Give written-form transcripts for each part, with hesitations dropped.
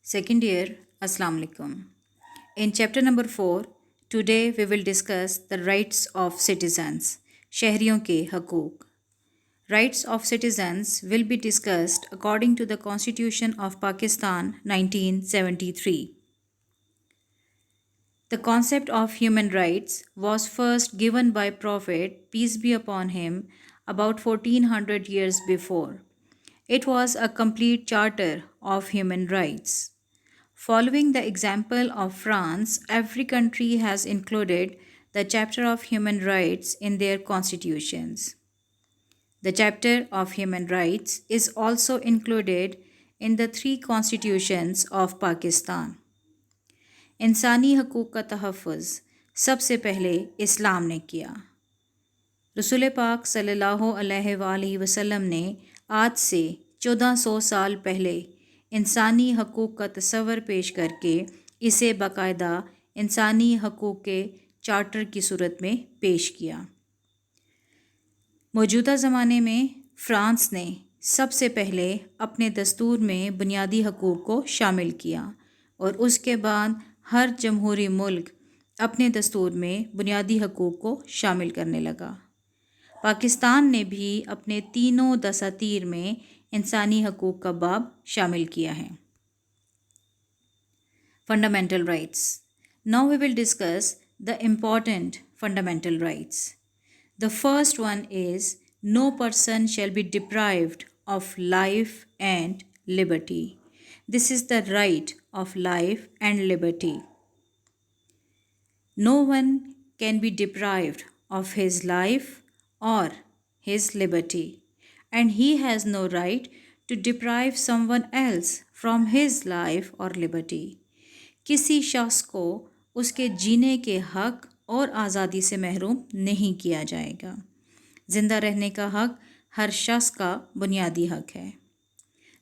Second year, Assalamu alaikum. In chapter number 4, today we will discuss the rights of citizens, शहरियों के हकूक. Rights of citizens will be discussed according to the Constitution of Pakistan 1973. The concept of human rights was first given by Prophet, peace be upon him, about 1400 years before. It was a complete charter of human rights. Following the example of France, every country has included the chapter of human rights in their constitutions. The chapter of human rights is also included in the three constitutions of Pakistan. इंसानी हकूक़ का तहफ़्फ़ुज़ सबसे पहले इस्लाम ने किया. रसूल पाक सल्लल्लाहु अलैहि वसल्लम ने आज से 1400 साल पहले इंसानी हकूक़ का तस्वर पेश करके इसे बाकायदा इंसानी हकूक़ के चार्टर की सूरत में पेश किया. मौजूदा ज़माने में फ़्रांस ने सबसे पहले अपने दस्तूर में बुनियादी हकूक़ को शामिल किया और उसके बाद हर जमहूरी मुल्क अपने दस्तूर में बुनियादी हकूक़ को शामिल करने लगा. पाकिस्तान ने भी अपने तीनों दसातीर में इंसानी हकूक़ का बाब शामिल किया है. Fundamental rights. Now we will discuss the important fundamental rights. The first one is no person shall be deprived of life and liberty. This is the right of life and liberty. No one can be deprived of his life or his liberty, and he has no right to deprive someone else from his life or liberty. किसी शख्स को उसके जीने के हक और आज़ादी से महरूम नहीं किया जाएगा. ज़िंदा रहने का हक हर शख्स का बुनियादी हक है.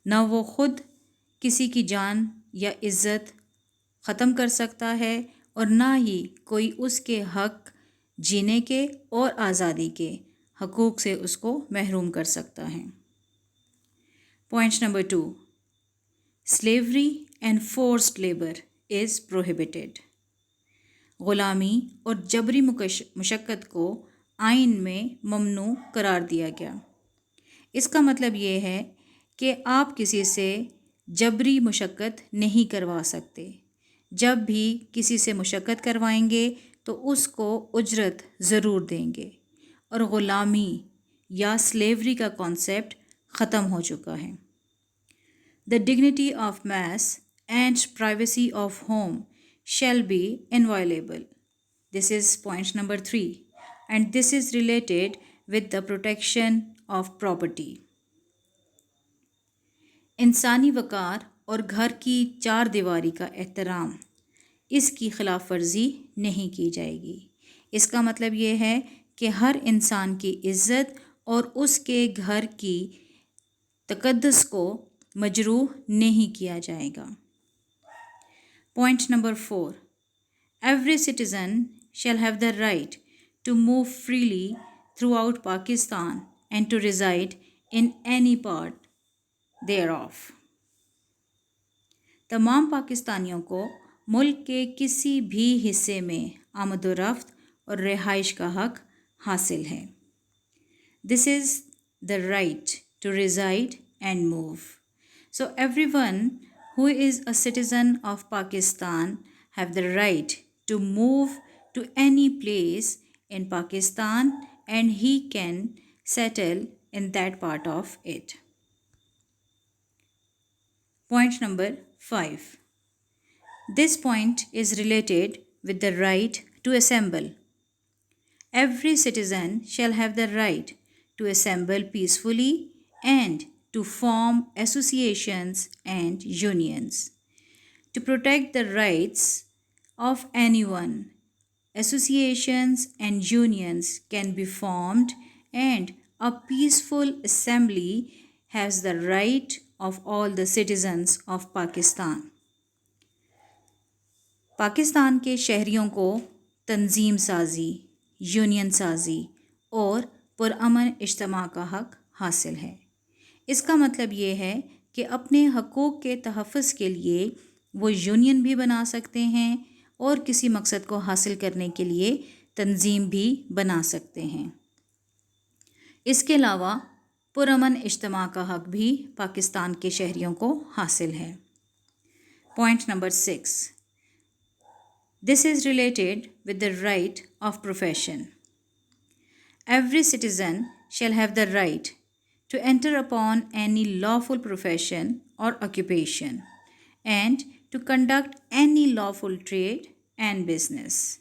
न वो ख़ुद किसी की जान या इज़्ज़त ख़त्म कर सकता है और ना ही कोई उसके हक जीने के और आज़ादी के हकूक़ से उसको महरूम कर सकता है. Point number 2. Slavery and forced labour is prohibited. ग़ुलामी और जबरी मुशक्क़त को आइन में ममनू करार दिया गया. इसका मतलब ये है कि आप किसी से जबरी मुशक्क़त नहीं करवा सकते. जब भी किसी से मुशक्क़त करवाएंगे तो उसको उजरत ज़रूर देंगे और ग़ुलामी या स्लेवरी का कॉन्सेप्ट ख़त्म हो चुका है. The dignity of mass and privacy of home shall be inviolable. This is point number 3 and this is related with the protection of property. इंसानी वक़ार और घर की चार दीवारी का एहतराम, इसकी ख़िलाफ़ वर्जी नहीं की जाएगी. इसका मतलब ये है कि हर इंसान की इज़्ज़त और उसके घर की तक़द्दुस को मजरूह नहीं किया जाएगा. Point number 4. Every citizen shall have the right to move freely throughout Pakistan and to reside in any part thereof. तमाम पाकिस्तानियों को मुल्क के किसी भी हिस्से में आमद-ओ-रफ्त और रिहाइश का हक हासिल है. This is the right to reside and move. So everyone who is a citizen of Pakistan have the right to move to any place in Pakistan and he can settle in that part of it. Point number 5. This point is related with the right to assemble. Every citizen shall have the right to assemble peacefully and to form associations and unions. To protect the rights of anyone, associations and unions can be formed and a peaceful assembly has the right of all the citizens of Pakistan. Pakistan के शहरियों को तंजीम साजी, union साजी और पुरअमन इज्तिमा का हक हासिल है. इसका मतलब ये है कि अपने हकूक़ के तहफ़्फ़ुज़ के लिए वो यूनियन भी बना सकते हैं और किसी मकसद को हासिल करने के लिए तंजीम भी बना सकते हैं। इसके अलावा पुरअमन इज्तिमा का हक भी पाकिस्तान के शहरियों को हासिल है। Point number 6, this is related with the right of profession. Every citizen shall have the right to enter upon any lawful profession or occupation and to conduct any lawful trade and business.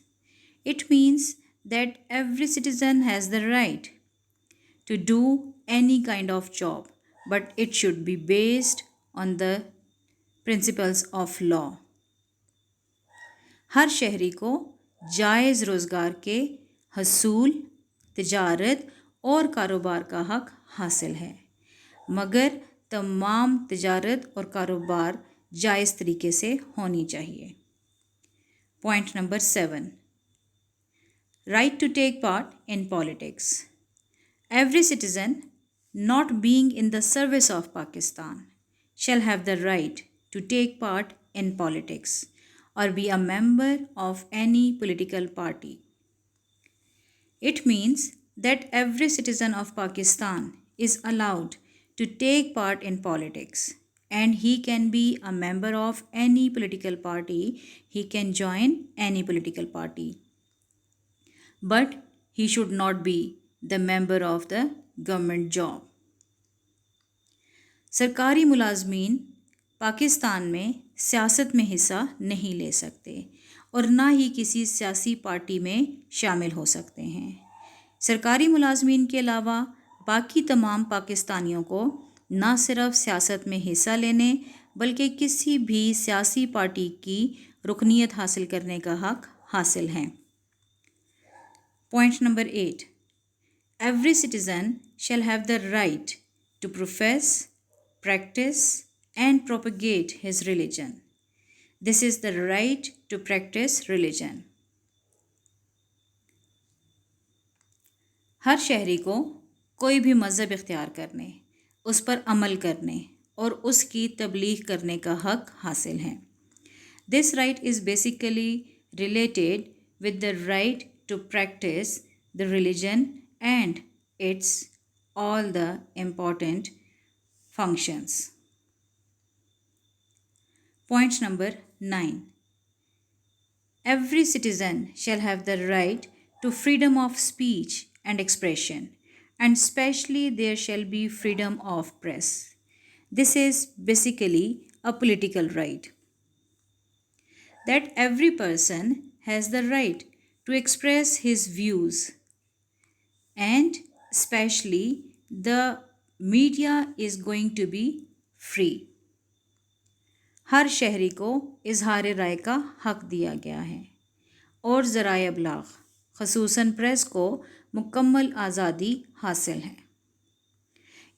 It means that every citizen has the right to do any kind of job, but it should be based on the principles of law. हर शहरी को जायज़ रोज़गार के हसूल, तिजारत और कारोबार का हक हासिल है, मगर तमाम तिजारत और कारोबार जायज़ तरीके से होनी चाहिए। Point number 7, right to take part in politics. Every citizen not being in the service of Pakistan shall have the right to take part in politics or be a member of any political party. It means that every citizen of Pakistan is allowed to take part in politics and he can be a member of any political party, he can join any political party. But he should not be the member of the government job. सरकारी मुलाजमीन पाकिस्तान में सियासत में हिस्सा नहीं ले सकते और ना ही किसी सियासी पार्टी में शामिल हो सकते हैं। सरकारी मुलाजमीन के अलावा बाकी तमाम पाकिस्तानियों को ना सिर्फ सियासत में हिस्सा लेने बल्कि किसी भी सियासी पार्टी की रुकनीत हासिल करने का हक हासिल है। Point number 8, every citizen shall have the right to profess, practice and propagate his religion. This is the right to practice religion. हर शहरी को कोई भी मज़हब इख्तियार करने, उस पर अमल करने और उसकी तबलीग करने का हक हासिल है। This right is basically related with the right to practice the religion and its all the important functions. Point number 9, every citizen shall have the right to freedom of speech and expression, and especially there shall be freedom of press. This is basically a political right, that every person has the right to express his views, and especially the media is going to be free. हर शहरी को इजहार राय का हक दिया गया है और ज़राए अबलाग ख़ुसूसन प्रेस को मुकम्मल आज़ादी हासिल है।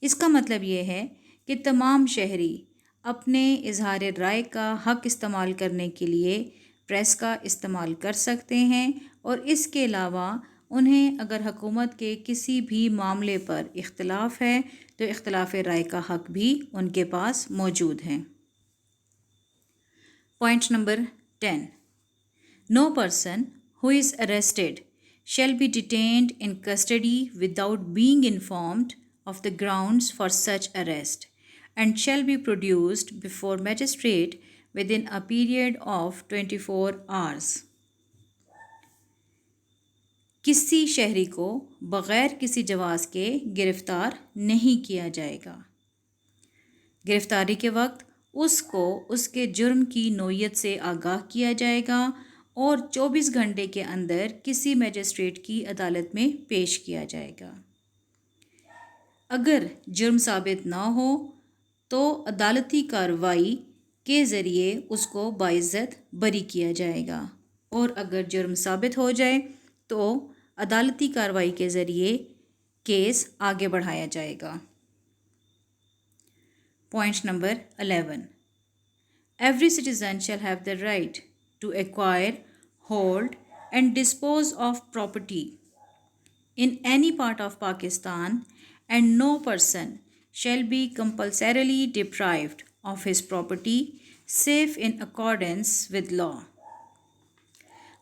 इसका मतलब ये है कि तमाम शहरी अपने इजहार राय का हक इस्तेमाल करने के लिए प्रेस का इस्तेमाल कर सकते हैं और इसके अलावा उन्हें अगर हुकूमत के किसी भी मामले पर इख्तिलाफ़ है तो इख्तिलाफ़ राय का हक भी उनके पास मौजूद है। Point number 10, no person who is arrested shall be detained in custody without being informed of the grounds for such arrest and shall be produced before magistrate within a period of 24 hours. किसी शहरी को बग़ैर किसी जवाज़ के गिरफ़्तार नहीं किया जाएगा। गिरफ़्तारी के वक्त उसको उसके जुर्म की नोयत से आगाह किया जाएगा और 24 घंटे के अंदर किसी मजिस्ट्रेट की अदालत में पेश किया जाएगा। अगर जुर्म साबित ना हो तो अदालती कार्रवाई के ज़रिए उसको बाइज़्ज़त बरी किया जाएगा और अगर जुर्म साबित हो जाए तो अदालती कार्रवाई के ज़रिए केस आगे बढ़ाया जाएगा। Point number 11, every citizen shall have the right to acquire, hold and dispose of property in any part of Pakistan and no person shall be compulsorily deprived of his property save in accordance with law.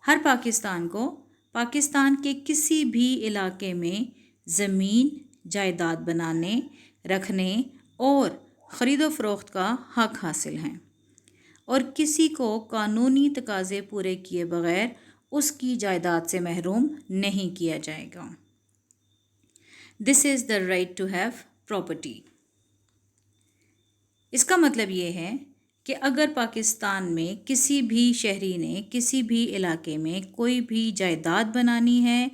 हर पाकिस्तान को पाकिस्तान के किसी भी इलाके में ज़मीन जायदाद बनाने, रखने और ख़रीदो फ़रोख्त का हक़ हासिल है और किसी को कानूनी तकाज़े पूरे किए बग़ैर उसकी जायदाद से महरूम नहीं किया जाएगा। This is the right to have property. इसका मतलब ये है कि अगर पाकिस्तान में किसी भी शहरी ने किसी भी इलाके में कोई भी जायदाद बनानी है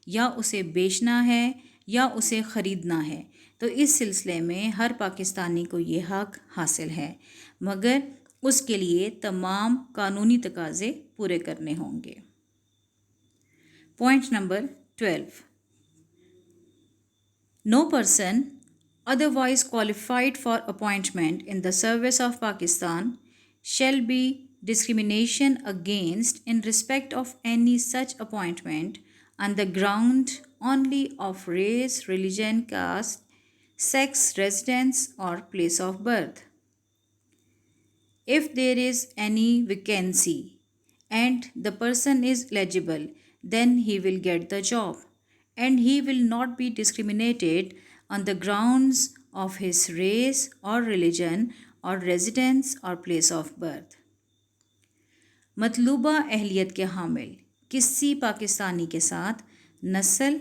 या उसे बेचना है या उसे ख़रीदना है तो इस सिलसिले में हर पाकिस्तानी को ये हक़ हासिल है, मगर उसके लिए तमाम कानूनी तकाज़े पूरे करने होंगे। Point number 12, no person otherwise qualified for appointment in the service of Pakistan shall be discrimination against in respect of any such appointment on the ground only of race, religion, caste, sex, residence or place of birth. If there is any vacancy and the person is eligible, then he will get the job and he will not be discriminated on the grounds of his race or religion or residence or place of birth. मतलूबा अहलियत के हामिल किसी पाकिस्तानी के साथ नस्ल,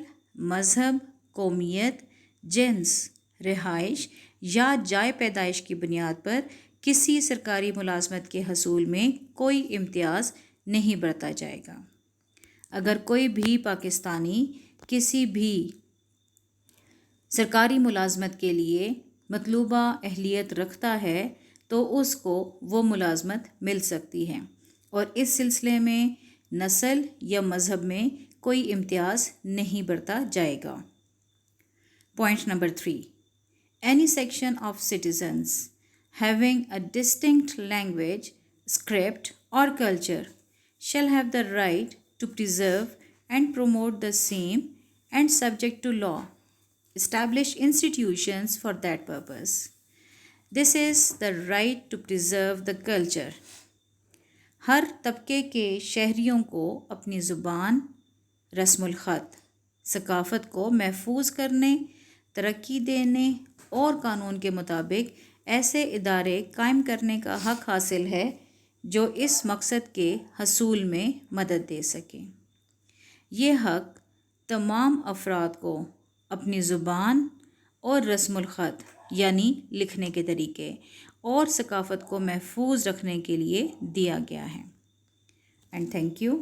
मज़हब, कौमियत, jeans, रिहाइश या जाए पैदाइश की बुनियाद पर किसी सरकारी मुलाजमत के हसूल में कोई इम्तियाज़ नहीं बरता जाएगा। अगर कोई भी पाकिस्तानी किसी भी सरकारी मुलाजमत के लिए मतलूबा अहलियत रखता है तो उसको वो मुलाजमत मिल सकती है और इस सिलसिले में नस्ल या मज़हब में कोई इम्तियाज़ नहीं बरता जाएगा। Point number 3, any section of citizens having a distinct language, script और culture shall have the right to preserve and promote the same and subject to law establish institutions for that purpose. This is the right to preserve the culture. हर तबके के शहरियों को अपनी ज़ुबान, रस्मुल ख़त, सकाफ़त को महफूज करने, तरक्की देने और कानून के मुताबिक ऐसे इदारे कायम करने का हक़ हासिल है जो इस मकसद के हसूल में मदद दे सकें। ये हक़ तमाम अफराद को अपनी ज़ुबान और रस्मुल ख़त यानी लिखने के तरीके और सकाफ़त को महफूज रखने के लिए दिया गया है। And thank you.